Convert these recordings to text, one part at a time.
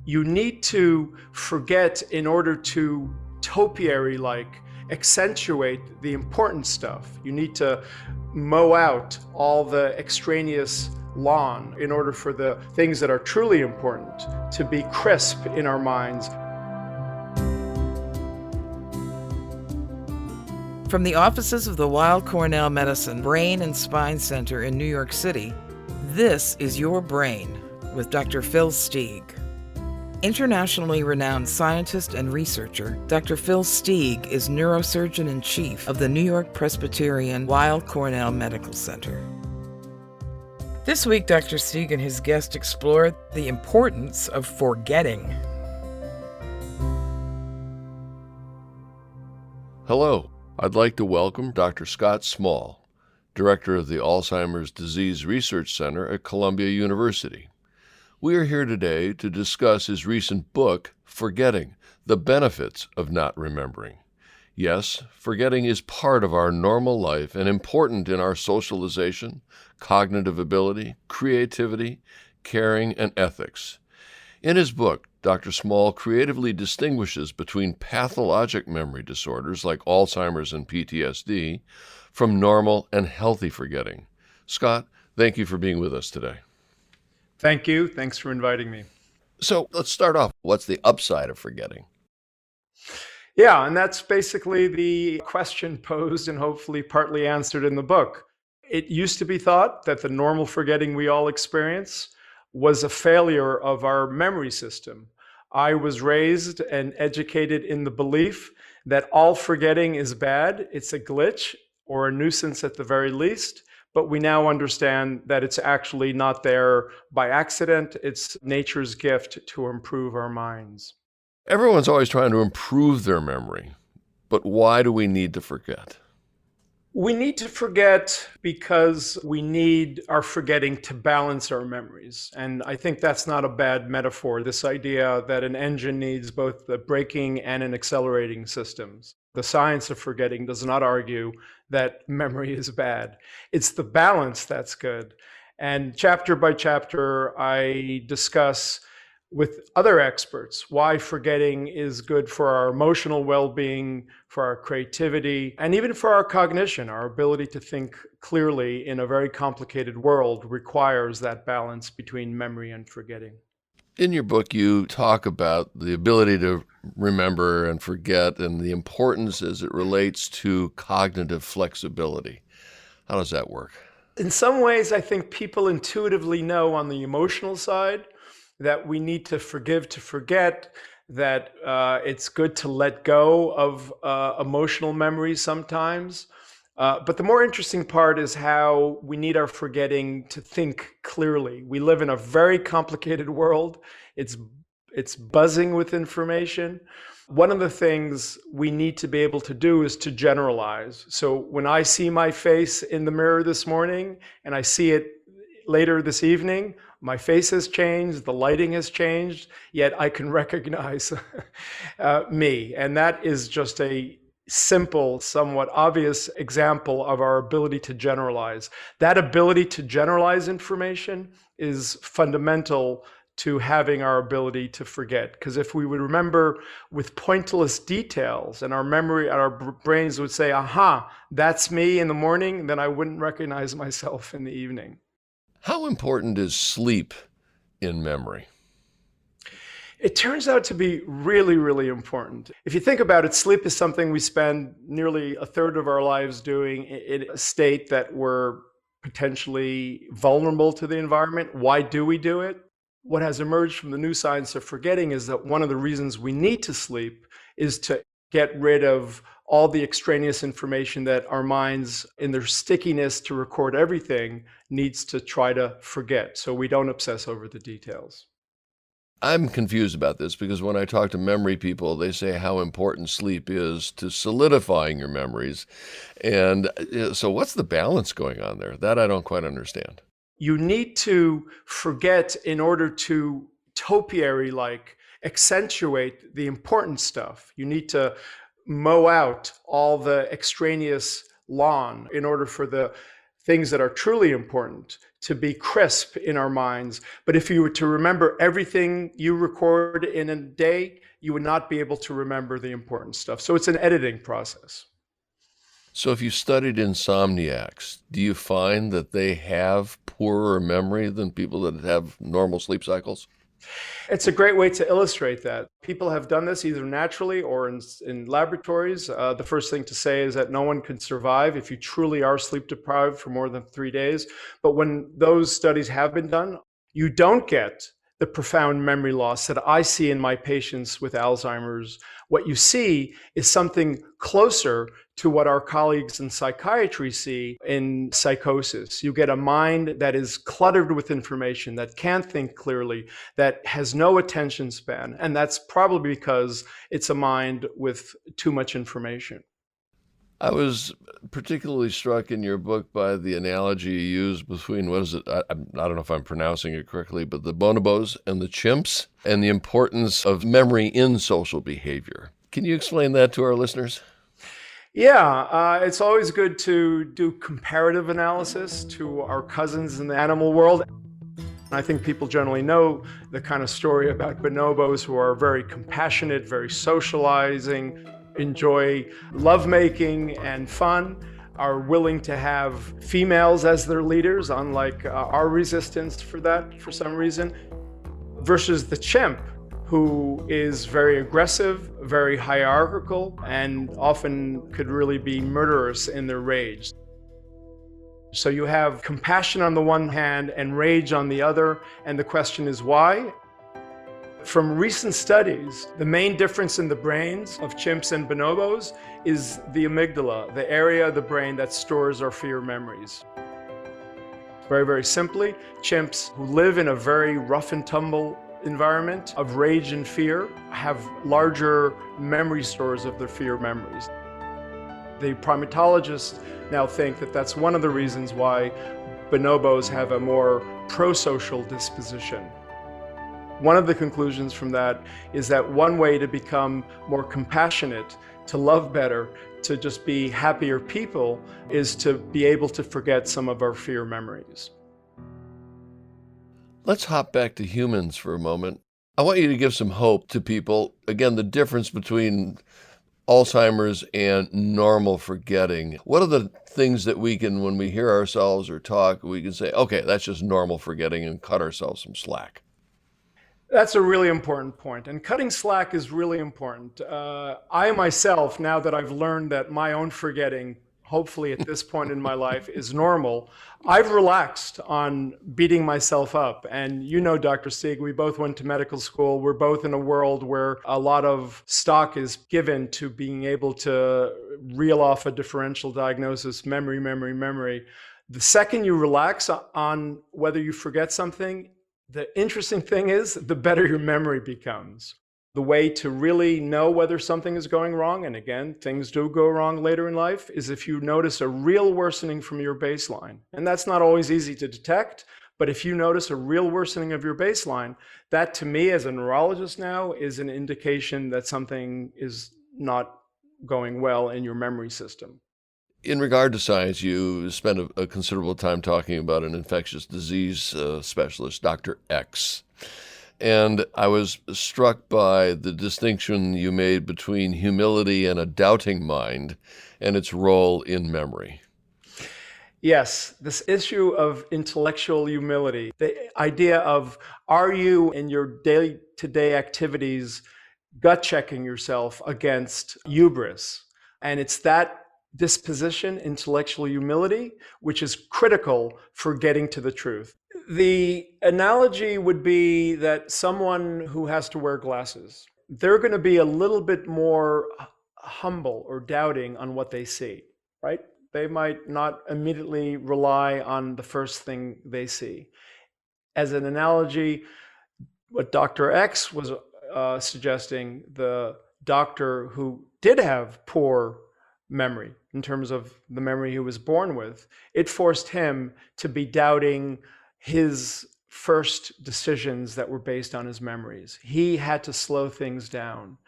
You need to forget in order to topiary-like accentuate the important stuff. You need to mow out all the extraneous lawn in order for the things that are truly important to be crisp in our minds. From the offices of the Weill Cornell Medicine Brain and Spine Center in New York City, this is Your Brain with Dr. Phil Steig. Internationally renowned scientist and researcher, Dr. Phil Steig is neurosurgeon-in-chief of the New York Presbyterian Weill Cornell Medical Center. This week, Dr. Steig and his guest explored the importance of forgetting. Hello, I'd like to welcome Dr. Scott Small, Director of the Alzheimer's Disease Research Center at Columbia University. We are here today to discuss his recent book, Forgetting: The Benefits of Not Remembering. Yes, forgetting is part of our normal life and important in our socialization, cognitive ability, creativity, caring, and ethics. In his book, Dr. Small creatively distinguishes between pathologic memory disorders like Alzheimer's and PTSD from normal and healthy forgetting. Scott, thank you for being with us today. Thank you. Thanks for inviting me. So let's start off. What's the upside of forgetting? Yeah, and that's basically the question posed and hopefully partly answered in the book. It used to be thought that the normal forgetting we all experience was a failure of our memory system. I was raised and educated in the belief that all forgetting is bad. It's a glitch or a nuisance at the very least. But we now understand that it's actually not there by accident. It's nature's gift to improve our minds. Everyone's always trying to improve their memory, but why do we need to forget? We need to forget because we need our forgetting to balance our memories. And I think that's not a bad metaphor, this idea that an engine needs both the braking and an accelerating systems. The science of forgetting does not argue that memory is bad. It's the balance that's good. And chapter by chapter, I discuss with other experts why forgetting is good for our emotional well-being, for our creativity, and even for our cognition. Our ability to think clearly in a very complicated world requires that balance between memory and forgetting. In your book, you talk about the ability to remember and forget and the importance as it relates to cognitive flexibility. How does that work? In some ways, I think people intuitively know on the emotional side that we need to forgive to forget, that it's good to let go of emotional memories sometimes. But the more interesting part is how we need our forgetting to think clearly. We live in a very complicated world. It's buzzing with information. One of the things we need to be able to do is to generalize. So when I see my face in the mirror this morning and I see it later this evening, my face has changed, the lighting has changed, yet I can recognize me. And that is just a simple, somewhat obvious example of our ability to generalize. That ability to generalize information is fundamental to having our ability to forget. Because if we would remember with pointless details and our memory, our brains would say, aha, that's me in the morning, then I wouldn't recognize myself in the evening. How important is sleep in memory? It turns out to be really, really important. If you think about it, sleep is something we spend nearly a third of our lives doing in a state that we're potentially vulnerable to the environment. Why do we do it? What has emerged from the new science of forgetting is that one of the reasons we need to sleep is to get rid of all the extraneous information that our minds, in their stickiness to record everything, needs to try to forget, so we don't obsess over the details. I'm confused about this because when I talk to memory people, they say how important sleep is to solidifying your memories. And so what's the balance going on there? That I don't quite understand. You need to forget in order to topiary-like accentuate the important stuff. You need to mow out all the extraneous lawn in order for the things that are truly important to be crisp in our minds. But if you were to remember everything you record in a day, you would not be able to remember the important stuff. So it's an editing process. So if you studied insomniacs, do you find that they have poorer memory than people that have normal sleep cycles? It's a great way to illustrate that. People have done this either naturally or in laboratories. The first thing to say is that no one can survive if you truly are sleep deprived for more than 3 days. But when those studies have been done, you don't get the profound memory loss that I see in my patients with Alzheimer's. What you see is something closer to what our colleagues in psychiatry see in psychosis. You get a mind that is cluttered with information, that can't think clearly, that has no attention span. And that's probably because it's a mind with too much information. I was particularly struck in your book by the analogy you used between, what is it? I don't know if I'm pronouncing it correctly, but the bonobos and the chimps, and the importance of memory in social behavior. Can you explain that to our listeners? Yeah, it's always good to do comparative analysis to our cousins in the animal world. I think people generally know the kind of story about bonobos who are very compassionate, very socializing, enjoy lovemaking and fun, are willing to have females as their leaders, unlike our resistance for that for some reason, versus the chimp, who is very aggressive, very hierarchical, and often could really be murderous in their rage. So you have compassion on the one hand and rage on the other, and the question is why? From recent studies, the main difference in the brains of chimps and bonobos is the amygdala, the area of the brain that stores our fear memories. Very, very simply, chimps who live in a very rough and tumble environment of rage and fear have larger memory stores of their fear memories. The primatologists now think that that's one of the reasons why bonobos have a more pro-social disposition. One of the conclusions from that is that one way to become more compassionate, to love better, to just be happier people, is to be able to forget some of our fear memories. Let's hop back to humans for a moment. I want you to give some hope to people. Again, the difference between Alzheimer's and normal forgetting. What are the things that we can, when we hear ourselves or talk, we can say, okay, that's just normal forgetting, and cut ourselves some slack? That's a really important point, and cutting slack is really important. I myself, now that I've learned that my own forgetting, hopefully at this point in my life, is normal, I've relaxed on beating myself up. And you know, Dr. Stieg, we both went to medical school. We're both in a world where a lot of stock is given to being able to reel off a differential diagnosis, memory, memory, memory. The second you relax on whether you forget something, the interesting thing is, the better your memory becomes. The way to really know whether something is going wrong, and again, things do go wrong later in life, is if you notice a real worsening from your baseline. And that's not always easy to detect, but if you notice a real worsening of your baseline, that to me as a neurologist now is an indication that something is not going well in your memory system. In regard to science, you spent a considerable time talking about an infectious disease specialist, Dr. X. And I was struck by the distinction you made between humility and a doubting mind and its role in memory. Yes, this issue of intellectual humility, the idea of, are you in your day-to-day activities gut checking yourself against hubris? And it's that disposition, intellectual humility, which is critical for getting to the truth. The analogy would be that someone who has to wear glasses, they're going to be a little bit more humble or doubting on what they see, right? They might not immediately rely on the first thing they see. As an analogy, what Dr. X was suggesting, the doctor who did have poor memory in terms of the memory he was born with, it forced him to be doubting his first decisions that were based on his memories. He had to slow things down.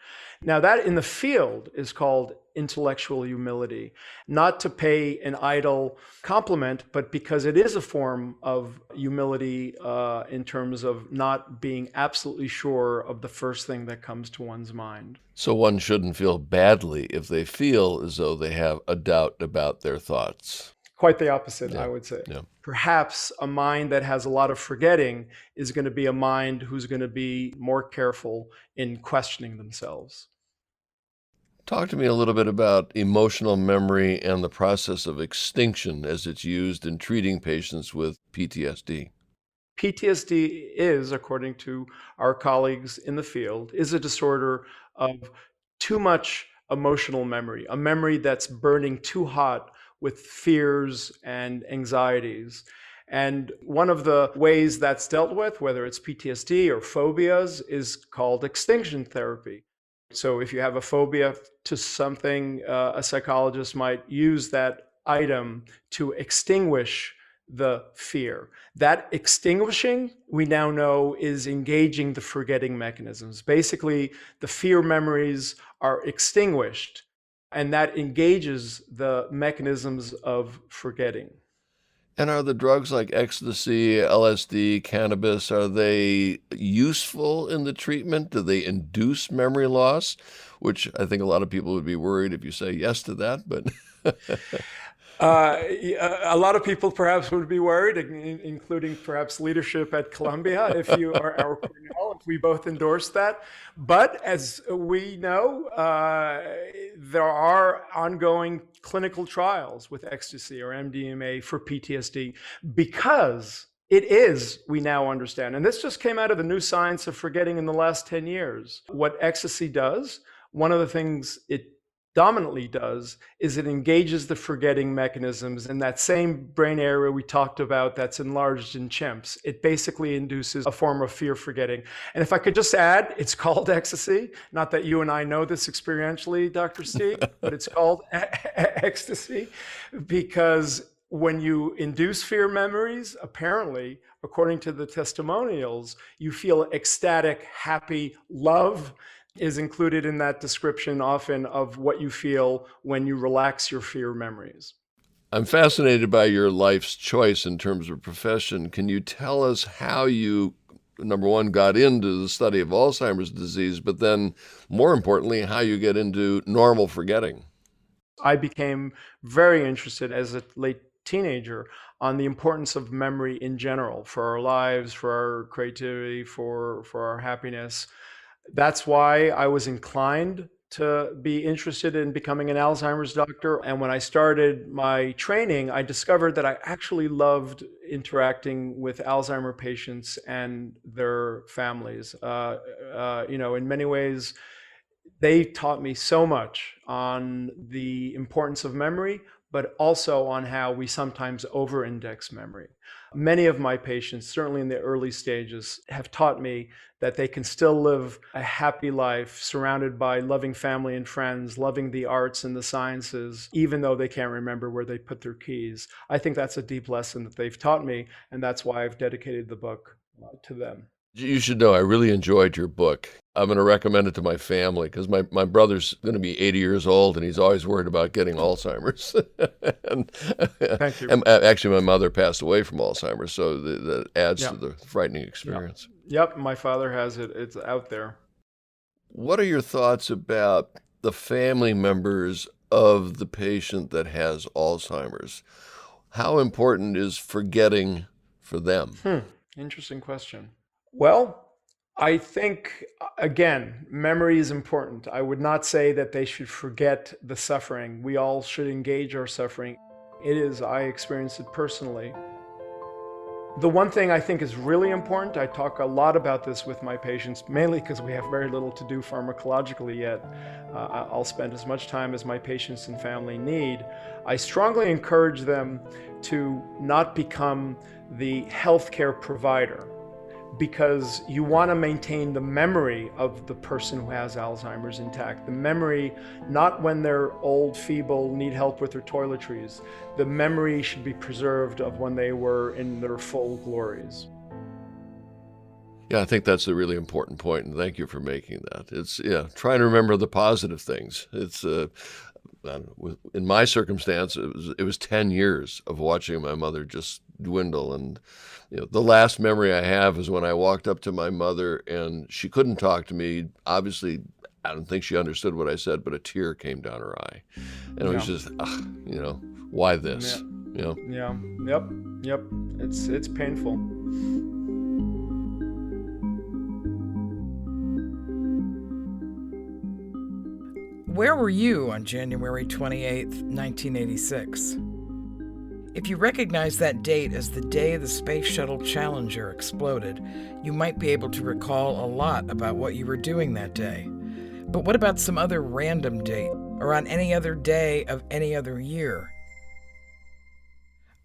Now, that in the field is called intellectual humility, not to pay an idle compliment, but because it is a form of humility in terms of not being absolutely sure of the first thing that comes to one's mind. So one shouldn't feel badly if they feel as though they have a doubt about their thoughts. Quite the opposite, Yeah, I would say. yeah. Perhaps a mind that has a lot of forgetting is going to be a mind who's going to be more careful in questioning themselves. Talk to me a little bit about emotional memory and the process of extinction as it's used in treating patients with PTSD. PTSD is, according to our colleagues in the field, is a disorder of too much emotional memory, a memory that's burning too hot with fears and anxieties. And one of the ways that's dealt with, whether it's PTSD or phobias, is called extinction therapy. So if you have a phobia to something, a psychologist might use that item to extinguish the fear. That extinguishing, we now know, is engaging the forgetting mechanisms. Basically, the fear memories are extinguished, and that engages the mechanisms of forgetting. And are the drugs like ecstasy, LSD, cannabis, are they useful in the treatment? Do they induce memory loss? Which I think a lot of people would be worried if you say yes to that, but A lot of people perhaps would be worried, including perhaps leadership at Columbia, if you are our Cornell, if we both endorse that. But as we know, there are ongoing clinical trials with ecstasy or MDMA for PTSD because it is, we now understand, and this just came out of the new science of forgetting in the last 10 years, what ecstasy does. One of the things it dominantly does is it engages the forgetting mechanisms in that same brain area we talked about that's enlarged in chimps. It basically induces a form of fear forgetting. And if I could just add, it's called ecstasy. Not that you and I know this experientially, Dr. Steve, but it's called ecstasy because when you induce fear memories, apparently, according to the testimonials, you feel ecstatic, happy, love is included in that description often of what you feel when you relax your fear memories. I'm fascinated by your life's choice in terms of profession. Can you tell us how you, number one, got into the study of Alzheimer's disease, but then more importantly, how you get into normal forgetting? I became very interested as a late teenager on the importance of memory in general for our lives, for our creativity, for our happiness. That's why I was inclined to be interested in becoming an Alzheimer's doctor. And when I started my training, I discovered that I actually loved interacting with Alzheimer patients and their families. In many ways, they taught me so much on the importance of memory, but also on how we sometimes over-index memory. Many of my patients, certainly in the early stages, have taught me that they can still live a happy life surrounded by loving family and friends, loving the arts and the sciences, even though they can't remember where they put their keys. I think that's a deep lesson that they've taught me, and that's why I've dedicated the book to them. You should know I really enjoyed your book. I'm going to recommend it to my family because my brother's going to be 80 years old and he's always worried about getting Alzheimer's. and, Thank you. And actually, my mother passed away from Alzheimer's, so that adds to the frightening experience. Yep, my father has it. It's out there. What are your thoughts about the family members of the patient that has Alzheimer's? How important is forgetting for them? Interesting question. Well, I think, again, memory is important. I would not say that they should forget the suffering. We all should engage our suffering. It is, I experienced it personally. The one thing I think is really important, I talk a lot about this with my patients, mainly because we have very little to do pharmacologically yet. I'll spend as much time as my patients and family need. I strongly encourage them to not become the healthcare provider, because you want to maintain the memory of the person who has Alzheimer's intact. The memory, not when they're old, feeble, need help with their toiletries. The memory should be preserved of when they were in their full glories. Yeah, I think that's a really important point, and thank you for making that. It's, yeah, trying to remember the positive things. It's in my circumstance, it was 10 years of watching my mother just dwindle, and the last memory I have is when I walked up to my mother and she couldn't talk to me. Obviously, I don't think she understood what I said, but a tear came down her eye, and it was Yeah. just, why this? Yeah. Yeah. Yep. Yep. It's painful. Where were you on January 28th, 1986? If you recognize that date as the day the Space Shuttle Challenger exploded, you might be able to recall a lot about what you were doing that day. But what about some other random date, or on any other day of any other year?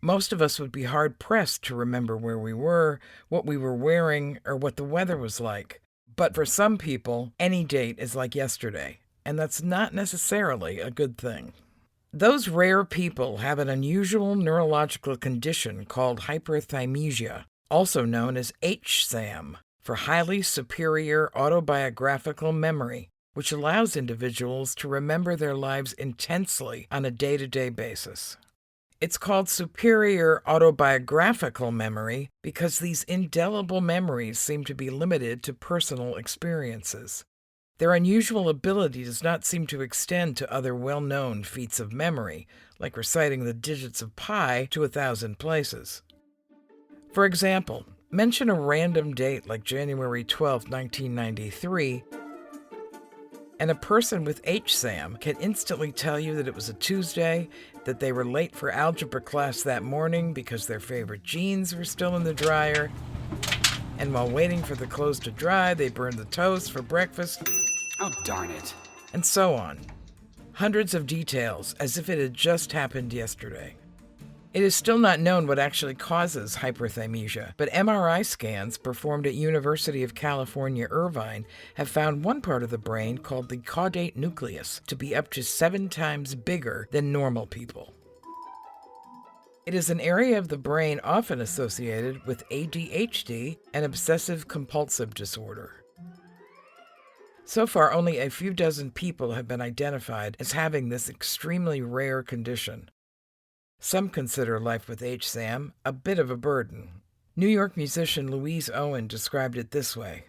Most of us would be hard-pressed to remember where we were, what we were wearing, or what the weather was like. But for some people, any date is like yesterday, and that's not necessarily a good thing. Those rare people have an unusual neurological condition called hyperthymesia, also known as HSAM, for highly superior autobiographical memory, which allows individuals to remember their lives intensely on a day-to-day basis. It's called superior autobiographical memory because these indelible memories seem to be limited to personal experiences. Their unusual ability does not seem to extend to other well-known feats of memory, like reciting the digits of pi to 1,000 places. For example, mention a random date like January 12, 1993, and a person with HSAM can instantly tell you that it was a Tuesday, that they were late for algebra class that morning because their favorite jeans were still in the dryer, and while waiting for the clothes to dry, they burned the toast for breakfast. Oh, darn it. And so on. Hundreds of details, as if it had just happened yesterday. It is still not known what actually causes hyperthymesia, but MRI scans performed at University of California, Irvine have found one part of the brain called the caudate nucleus to be up to 7 times bigger than normal people. It is an area of the brain often associated with ADHD and obsessive-compulsive disorder. So far, only a few dozen people have been identified as having this extremely rare condition. Some consider life with HSAM a bit of a burden. New York musician Louise Owen described it this way: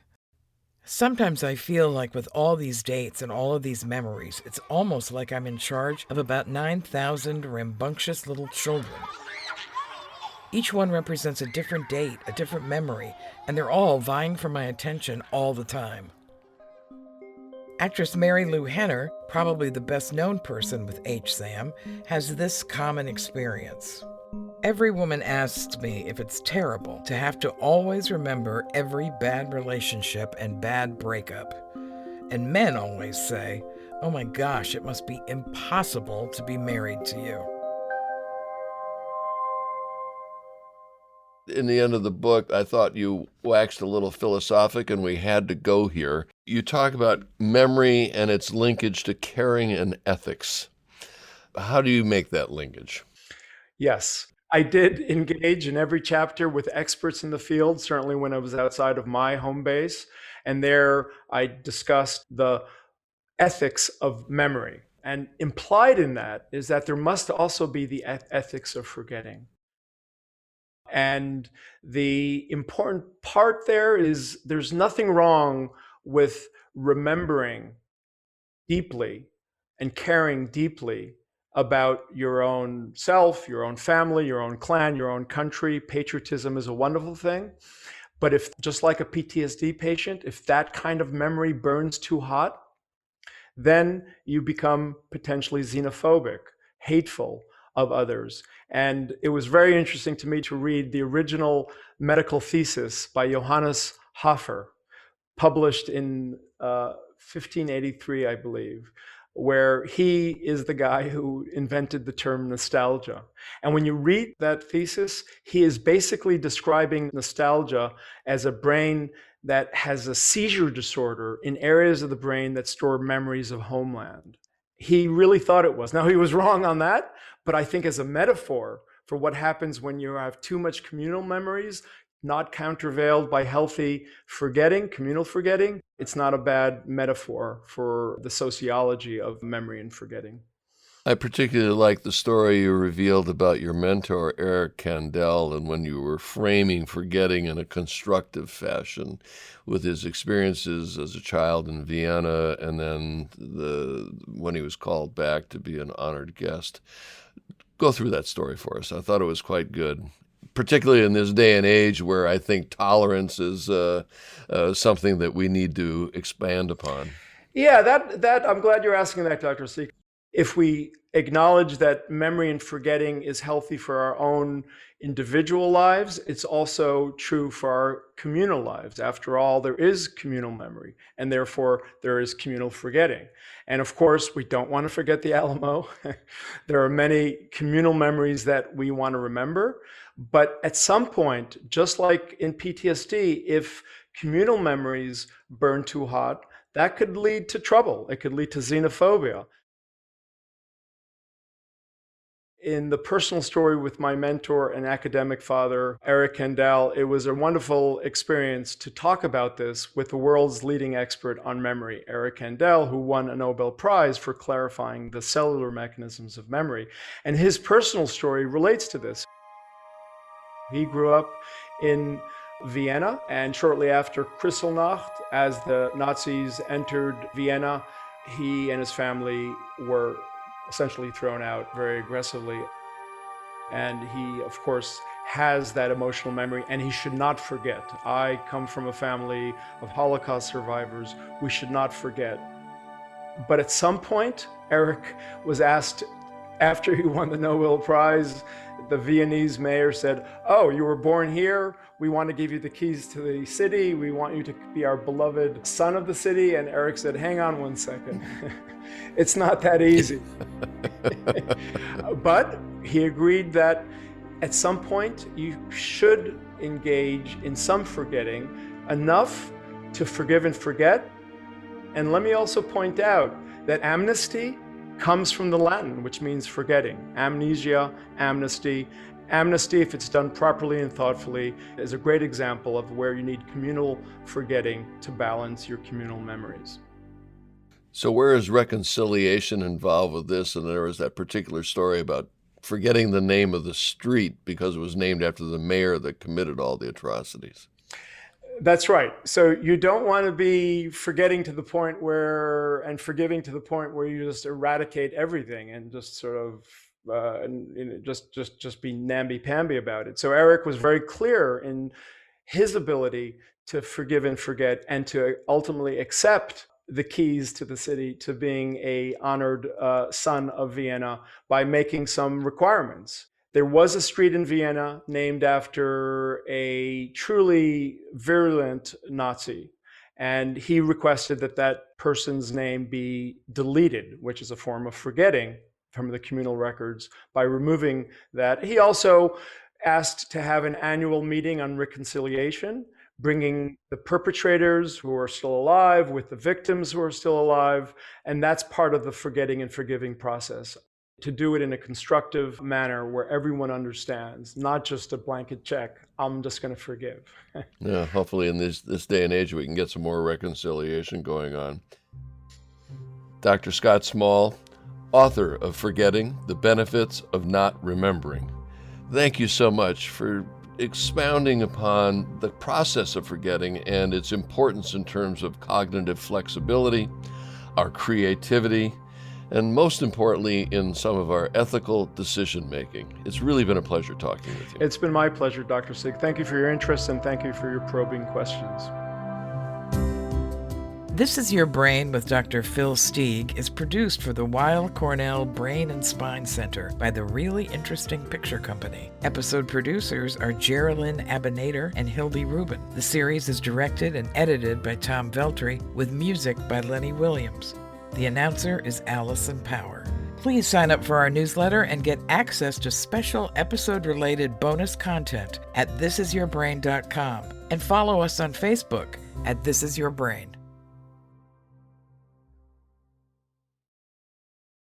"Sometimes I feel like with all these dates and all of these memories, it's almost like I'm in charge of about 9,000 rambunctious little children. Each one represents a different date, a different memory, and they're all vying for my attention all the time." Actress Mary Lou Henner, probably the best-known person with HSAM, has this common experience. "Every woman asks me if it's terrible to have to always remember every bad relationship and bad breakup. And men always say, 'Oh my gosh, it must be impossible to be married to you.'" In the end of the book, I thought you waxed a little philosophic, and we had to go here. You talk about memory and its linkage to caring and ethics. How do you make that linkage? Yes. I did engage in every chapter with experts in the field, certainly when I was outside of my home base. And there I discussed the ethics of memory. And implied in that is that there must also be the ethics of forgetting. And the important part there is there's nothing wrong with remembering deeply and caring deeply about your own self, your own family, your own clan, your own country. Patriotism is a wonderful thing. But if, just like a PTSD patient, if that kind of memory burns too hot, then you become potentially xenophobic, hateful of others. And it was very interesting to me to read the original medical thesis by Johannes Hofer, published in 1583, I believe, where he is the guy who invented the term nostalgia. And when you read that thesis, he is basically describing nostalgia as a brain that has a seizure disorder in areas of the brain that store memories of homeland. He really thought it was. Now, he was wrong on that, but I think as a metaphor for what happens when you have too much communal memories, not countervailed by healthy forgetting, communal forgetting, it's not a bad metaphor for the sociology of memory and forgetting. I particularly like the story you revealed about your mentor, Eric Kandel, and when you were framing forgetting in a constructive fashion with his experiences as a child in Vienna and then when he was called back to be an honored guest. Go through that story for us. I thought it was quite good, particularly in this day and age where I think tolerance is something that we need to expand upon. Yeah, that I'm glad you're asking that, Dr. Seek. If we acknowledge that memory and forgetting is healthy for our own individual lives, it's also true for our communal lives. After all, there is communal memory, and therefore there is communal forgetting. And of course, we don't want to forget the Alamo. There are many communal memories that we want to remember. But at some point, just like in PTSD, if communal memories burn too hot, that could lead to trouble. It could lead to xenophobia. In the personal story with my mentor and academic father, Eric Kandel, it was a wonderful experience to talk about this with the world's leading expert on memory, Eric Kandel, who won a Nobel Prize for clarifying the cellular mechanisms of memory. And his personal story relates to this. He grew up in Vienna, and shortly after Kristallnacht, as the Nazis entered Vienna, he and his family were essentially thrown out very aggressively. And he, of course, has that emotional memory, and he should not forget. I come from a family of Holocaust survivors. We should not forget. But at some point, Eric was asked, after he won the Nobel Prize, the Viennese mayor said, "Oh, you were born here. We want to give you the keys to the city. We want you to be our beloved son of the city." And Eric said, "Hang on one second. It's not that easy." But he agreed that at some point you should engage in some forgetting, enough to forgive and forget. And let me also point out that amnesty comes from the Latin, which means forgetting. Amnesia, amnesty. Amnesty, if it's done properly and thoughtfully, is a great example of where you need communal forgetting to balance your communal memories. So where is reconciliation involved with this? And there was that particular story about forgetting the name of the street because it was named after the mayor that committed all the atrocities. That's right. So you don't want to be forgetting to the point where, and forgiving to the point where you just eradicate everything and just sort of just be namby-pamby about it. So Eric was very clear in his ability to forgive and forget and to ultimately accept the keys to the city, to being a honored son of Vienna, by making some requirements. There was a street in Vienna named after a truly virulent Nazi, and he requested that that person's name be deleted, which is a form of forgetting from the communal records, by removing that. He also asked to have an annual meeting on reconciliation, bringing the perpetrators who are still alive with the victims who are still alive, and that's part of the forgetting and forgiving process. To do it in a constructive manner where everyone understands, not just a blanket check, I'm just going to forgive. Yeah, hopefully in this day and age we can get some more reconciliation going on. Dr. Scott Small, author of Forgetting: The Benefits of Not Remembering. Thank you so much for expounding upon the process of forgetting and its importance in terms of cognitive flexibility, our creativity, and most importantly, in some of our ethical decision-making. It's really been a pleasure talking with you. It's been my pleasure, Dr. Sig. Thank you for your interest, and thank you for your probing questions. This is Your Brain with Dr. Phil Steig is produced for the Weill Cornell Brain and Spine Center by the Really Interesting Picture Company. Episode producers are Geraldine Abinader and Hildy Rubin. The series is directed and edited by Tom Veltri with music by Lenny Williams. The announcer is Allison Power. Please sign up for our newsletter and get access to special episode-related bonus content at thisisyourbrain.com, and follow us on Facebook at This Is Your Brain.